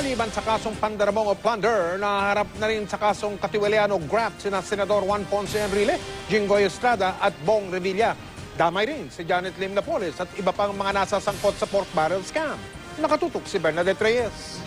Maliban sa kasong pandarabong o plunder, naharap na rin sa kasong katiwalian o graft sina Senador Juan Ponce Enrile, Jinggoy Estrada at Bong Revilla. Damay rin si Janet Lim Napoles at iba pang mga nasasangkot sa pork barrel scam. Nakatutok si Bernadette Reyes.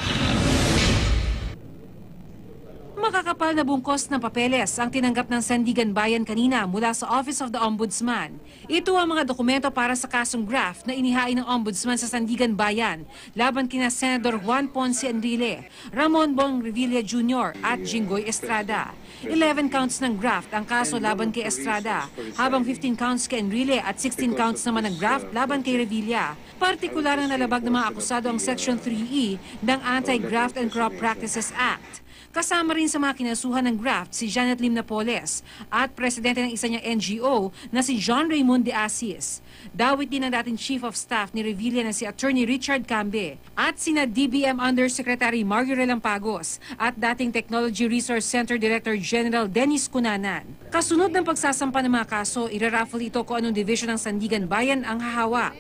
Makakapal na bungkos ng papeles ang tinanggap ng Sandigan Bayan kanina mula sa Office of the Ombudsman. Ito ang mga dokumento para sa kasong graft na inihain ng Ombudsman sa Sandigan Bayan laban kina Senador Juan Ponce Enrile, Ramon Bong Revilla Jr. at Jinggoy Estrada. 11 counts ng graft ang kaso laban kay Estrada, habang 15 counts kay Enrile at 16 counts naman ng graft laban kay Revilla. Partikular na nalabag ng mga akusado ang Section 3E ng Anti-Graft and Corrupt Practices Act. Kasama rin sa mga kinasuhan ng graft si Janet Lim Napoles at presidente ng isa niyang NGO na si John Raymond de Asis. Dawit din ng dating Chief of Staff ni Revilla na si Attorney Richard Cambe at sina DBM Undersecretary Mario Relampagos at dating Technology Resource Center Director General Dennis Cunanan. Kasunod ng pagsasampa ng mga kaso, iraraffle ito kung anong division ng Sandigan Bayan ang hahawak.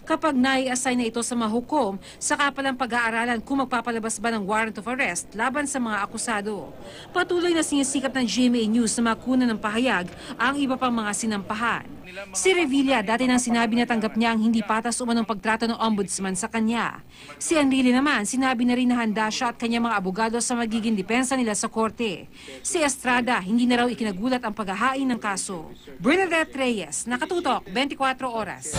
Kapag nai-assign na ito sa mahukom, saka palang pag-aaralan kung magpapalabas ba ng warrant of arrest laban sa mga akusado. Patuloy na sinisikap ng GMA News na makuna ng pahayag ang iba pang mga sinampahan. Si Revilla dati nang sinabi na tanggap niya ang hindi patas umanong pagtrato ng ombudsman sa kanya. Si Enrile naman sinabi na rin na handa siya at kanyang mga abogado sa magiging depensa nila sa korte. Si Estrada hindi na raw ikinagulat ang paghahain ng kaso. Bernadette Reyes, Nakatutok, 24 Oras.